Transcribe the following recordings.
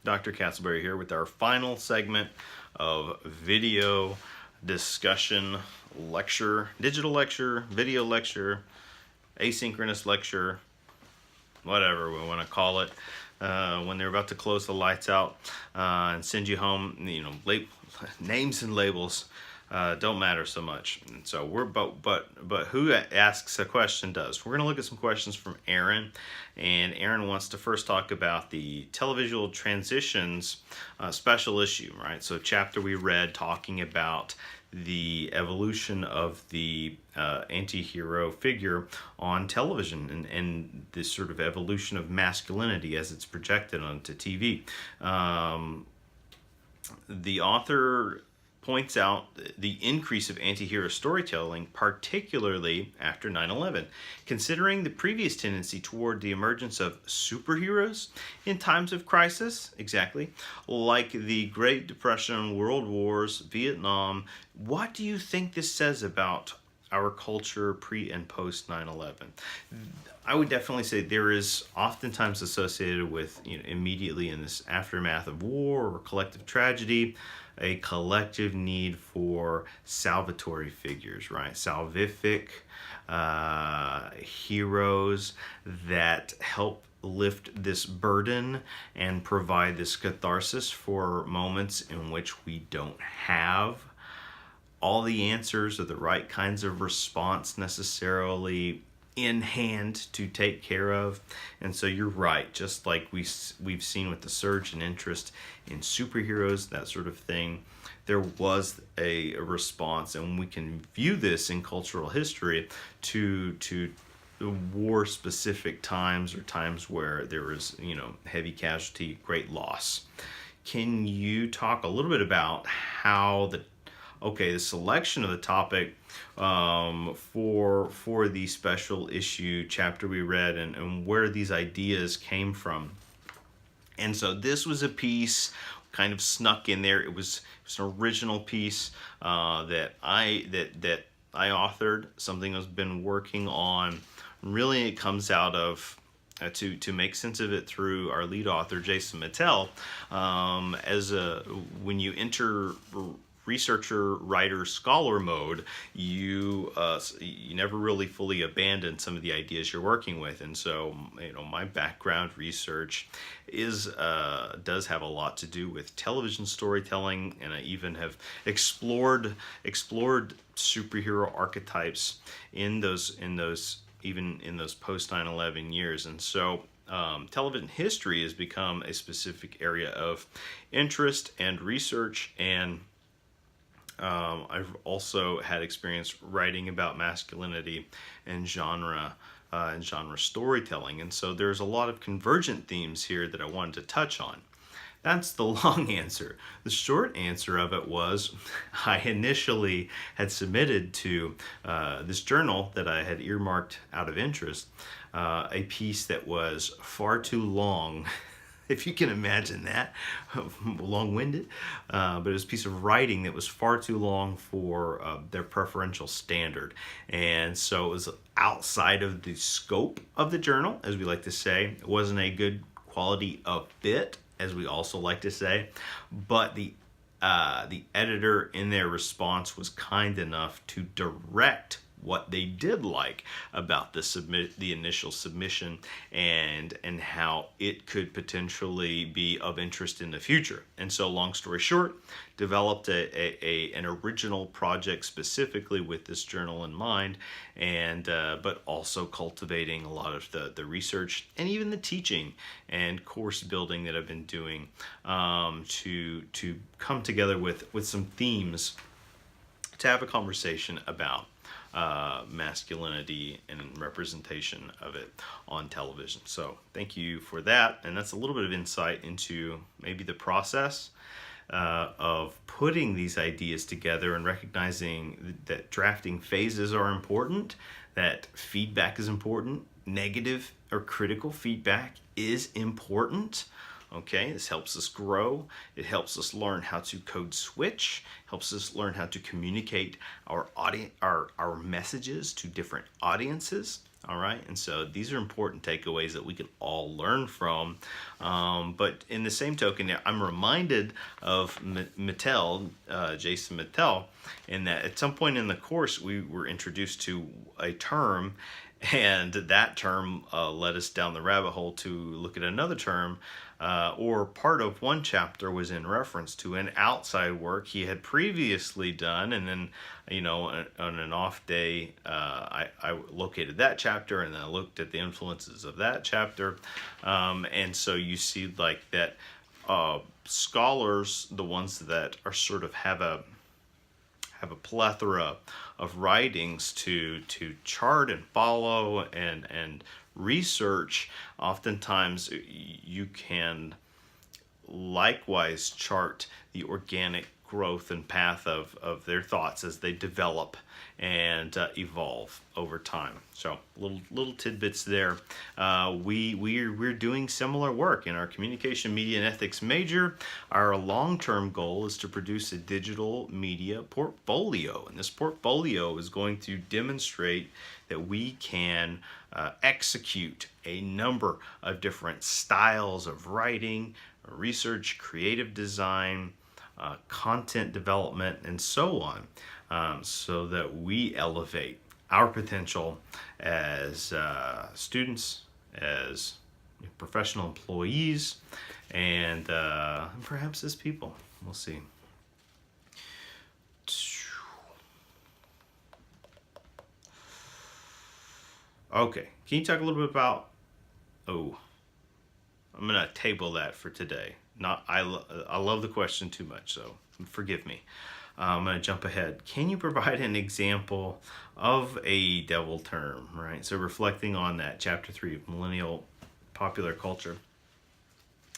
Dr. Castleberry here with our final segment of video discussion lecture, digital lecture, video lecture, asynchronous lecture, whatever we want to call it, when they're about to close the lights out and send you home. Names and labels don't matter so much. And so but who asks a question does. We're going to look at some questions from Aaron, and Aaron wants to first talk about the Televisual Transitions special issue, right? So chapter we read talking about the evolution of the anti-hero figure on television and this sort of evolution of masculinity as it's projected onto TV. The author points out the increase of anti-hero storytelling, particularly after 9/11, considering the previous tendency toward the emergence of superheroes in times of crisis, exactly, like the Great Depression, World Wars, Vietnam. What do you think this says about our culture pre and post 9/11? I would definitely say there is oftentimes associated with, immediately in this aftermath of war or collective tragedy, a collective need for salvatory figures, right? Salvific heroes that help lift this burden and provide this catharsis for moments in which we don't have all the answers or the right kinds of response necessarily in hand to take care of. And so you're right, just like we've seen with the surge in interest in superheroes, that sort of thing, there was a response, and we can view this in cultural history to war specific times or times where there was heavy casualty, great loss. Can you talk a little bit about how the selection of the topic for the special issue chapter we read, and where these ideas came from? And so this was a piece kind of snuck in there. It was an original piece that I authored, something I've been working on. Really, it comes out of to make sense of it through our lead author, Jason Mattel. When you enter researcher, writer, scholar mode, you never really fully abandon some of the ideas you're working with. And so, my background research does have a lot to do with television storytelling, and I even have explored superhero archetypes in those post 9/11 years. And so television history has become a specific area of interest and research, and I've also had experience writing about masculinity and genre storytelling. And so there's a lot of convergent themes here that I wanted to touch on. That's the long answer. The short answer of it was I initially had submitted to this journal that I had earmarked out of interest a piece that was far too long, if you can imagine that, long-winded, but it was a piece of writing that was far too long for their preferential standard. And so it was outside of the scope of the journal, as we like to say. It wasn't a good quality of fit, as we also like to say, but the editor in their response was kind enough to direct what they did like about the initial submission and how it could potentially be of interest in the future. And so, long story short, developed an original project specifically with this journal in mind, and but also cultivating a lot of the research and even the teaching and course building that I've been doing to come together with some themes to have a conversation about masculinity and representation of it on television. So thank you for that. And that's a little bit of insight into maybe the process of putting these ideas together and recognizing that drafting phases are important, that feedback is important, negative or critical feedback is important. Okay, this helps us grow. It helps us learn how to code switch, helps us learn how to communicate our messages to different audiences. All right, and so these are important takeaways that we can all learn from. But in the same token, I'm reminded of Jason Mattel, in that at some point in the course we were introduced to a term, and that term led us down the rabbit hole to look at another term, or part of one chapter was in reference to an outside work he had previously done, and then, on an off day, I located that chapter, and then I looked at the influences of that chapter, and so you see like that scholars, the ones that are sort of have a plethora of writings to chart and follow and research, oftentimes you can likewise chart the organic growth and path of their thoughts as they develop and evolve over time. So little tidbits there. We're doing similar work in our communication, media, and ethics major. Our long-term goal is to produce a digital media portfolio, and this portfolio is going to demonstrate that we can execute a number of different styles of writing, research, creative design, content development, and so on, so that we elevate our potential as students, as professional employees, and perhaps as people. We'll see. Okay, can you talk a little bit about, I'm gonna table that for today. I love the question too much, so forgive me. I'm gonna jump ahead. Can you provide an example of a devil term, right? So reflecting on that chapter 3 of millennial popular culture.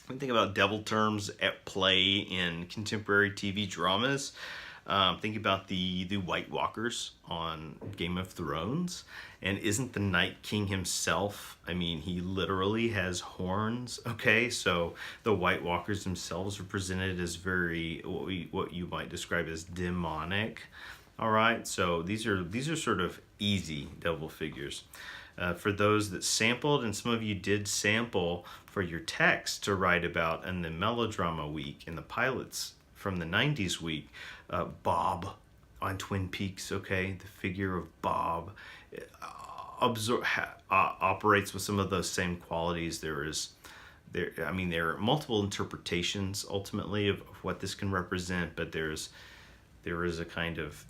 When you think about devil terms at play in contemporary TV dramas, think about the White Walkers on Game of Thrones, and isn't the Night King himself, he literally has horns, okay? So the White Walkers themselves are presented as very, what you might describe as demonic, all right? So these are sort of easy devil figures. For those that sampled, and some of you did sample for your text to write about in the melodrama week, in the pilots from the 90s week, Bob on Twin Peaks, okay? The figure of Bob operates with some of those same qualities. There are multiple interpretations ultimately of what this can represent, but there is a kind of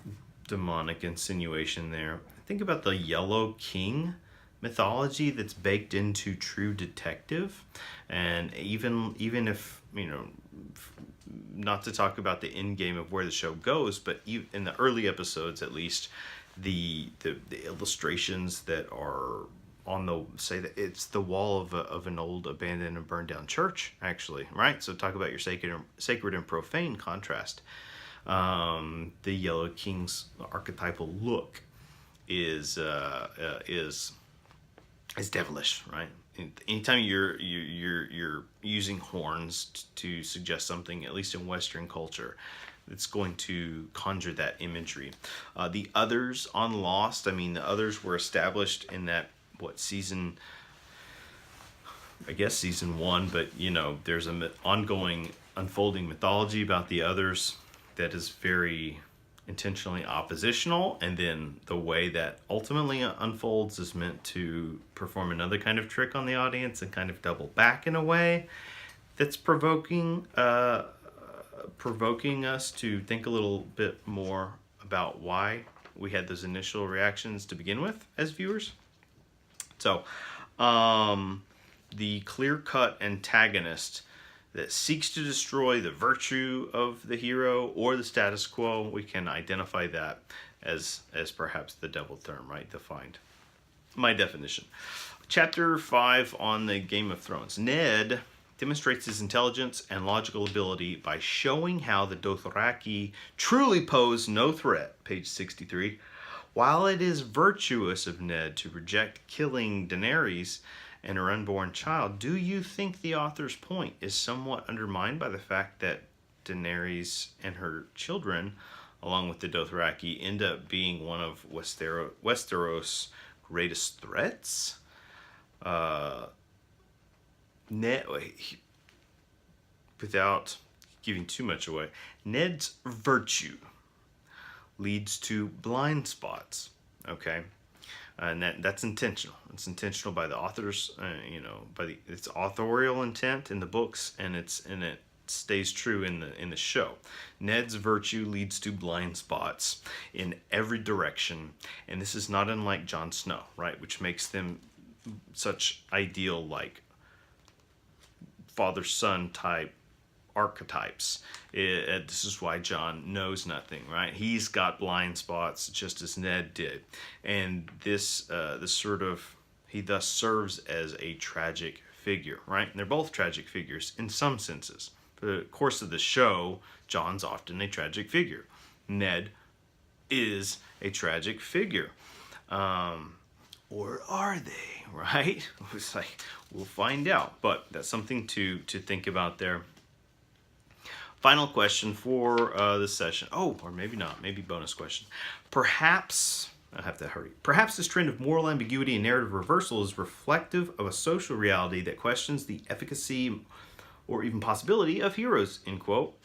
demonic insinuation there. Think about the Yellow King mythology that's baked into True Detective, and even if not to talk about the end game of where the show goes, but in the early episodes at least, the illustrations that are on that it's the wall of an old abandoned and burned down church, actually, right? So talk about your sacred and profane contrast. The Yellow King's archetypal look is devilish, right? Anytime you're using horns to suggest something, at least in Western culture, it's going to conjure that imagery. The others on Lost, the others were established in that, season 1, but there's an ongoing unfolding mythology about the others that is very intentionally oppositional, and then the way that ultimately unfolds is meant to perform another kind of trick on the audience and kind of double back in a way that's provoking us to think a little bit more about why we had those initial reactions to begin with as viewers. So the clear-cut antagonist that seeks to destroy the virtue of the hero or the status quo, we can identify that as perhaps the devil term, right? Defined. My definition. Chapter 5 on the Game of Thrones. Ned demonstrates his intelligence and logical ability by showing how the Dothraki truly pose no threat, page 63. While it is virtuous of Ned to reject killing Daenerys and her unborn child, do you think the author's point is somewhat undermined by the fact that Daenerys and her children, along with the Dothraki, end up being one of Westeros' greatest threats. Ned, without giving too much away, Ned's virtue leads to blind spots. Okay, and that's intentional. It's intentional by the authors, it's authorial intent in the books, and it stays true in the show. Ned's virtue leads to blind spots in every direction, and this is not unlike Jon Snow, right? Which makes them such ideal, like father-son type archetypes. This is why Jon knows nothing, right? He's got blind spots just as Ned did, and this he thus serves as a tragic figure, right? And they're both tragic figures in some senses. For the course of the show, Jon's often a tragic figure. Ned is a tragic figure. Or are they, right? It's like, we'll find out, but that's something to think about there. Final question for this session. Oh, or maybe not. Maybe bonus question. Perhaps, I have to hurry. Perhaps this trend of moral ambiguity and narrative reversal is reflective of a social reality that questions the efficacy or even possibility of heroes, end quote.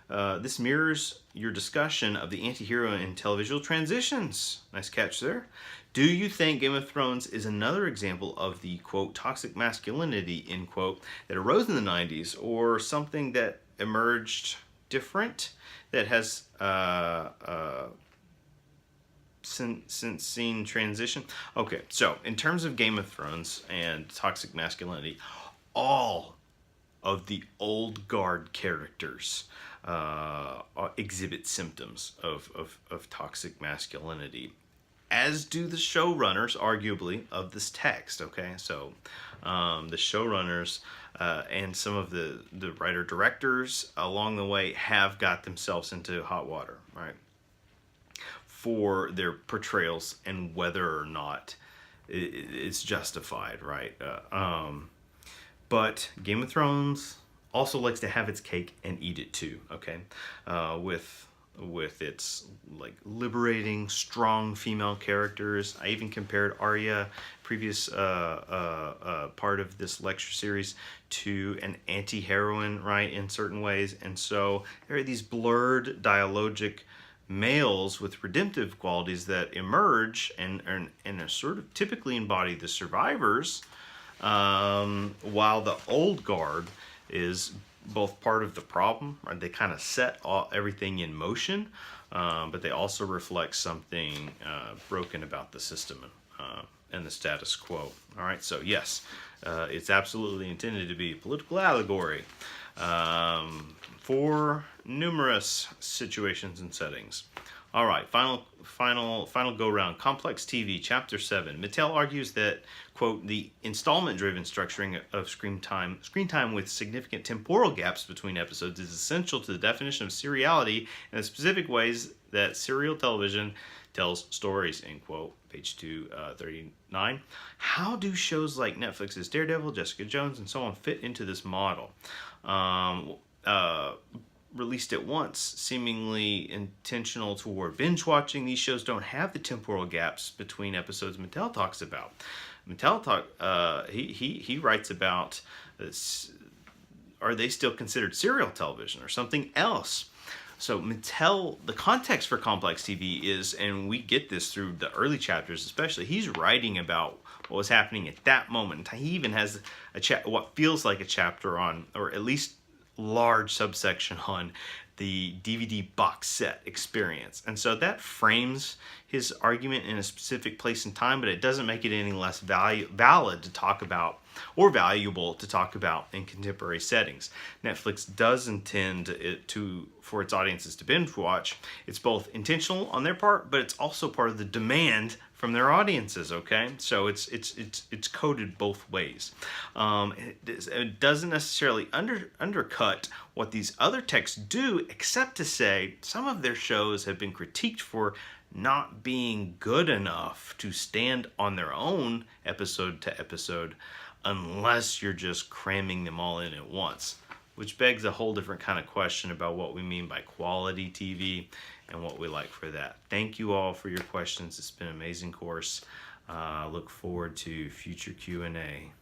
This mirrors your discussion of the anti-hero in Televisual Transitions. Nice catch there. Do you think Game of Thrones is another example of the, quote, toxic masculinity, end quote, that arose in the 90s, or something that emerged different, that has since seen transition? Okay, so in terms of Game of Thrones and toxic masculinity, all of the old guard characters exhibit symptoms of toxic masculinity, as do the showrunners, arguably, of this text. Okay, so the showrunners and some of the writer-directors along the way have got themselves into hot water, right, for their portrayals and whether or not it's justified, right? But Game of Thrones also likes to have its cake and eat it too, okay? With its like liberating, strong female characters. I even compared Arya, previous part of this lecture series, to an anti-heroine, right, in certain ways. And so there are these blurred dialogic males with redemptive qualities that emerge and are sort of typically embody the survivors, while the old guard is both part of the problem, right? They kind of set everything in motion, but they also reflect something broken about the system and the status quo. All right, so yes, it's absolutely intended to be a political allegory for numerous situations and settings. All right, final go round. Complex TV, Chapter 7. Mattel argues that, quote, the installment-driven structuring of screen time with significant temporal gaps between episodes is essential to the definition of seriality and the specific ways that serial television tells stories, end quote. Page 239. How do shows like Netflix's Daredevil, Jessica Jones, and so on fit into this model? Released at once, seemingly intentional toward binge watching, these shows don't have the temporal gaps between episodes Mattel talks about. He writes about this, are they still considered serial television or something else? So Mattel, the context for Complex TV is, and we get this through the early chapters especially, he's writing about what was happening at that moment. He even has what feels like a chapter on, or at least large subsection on, the DVD box set experience. And so that frames his argument in a specific place and time, but it doesn't make it any less valid to talk about, or valuable to talk about, in contemporary settings. Netflix does intend for its audiences to binge watch. It's both intentional on their part, but it's also part of the demand from their audiences, okay? So it's coded both ways. It doesn't necessarily undercut what these other texts do, except to say some of their shows have been critiqued for not being good enough to stand on their own episode to episode, unless you're just cramming them all in at once, which begs a whole different kind of question about what we mean by quality TV and what we like for that. Thank you all for your questions. It's been an amazing course. Look forward to future Q&A.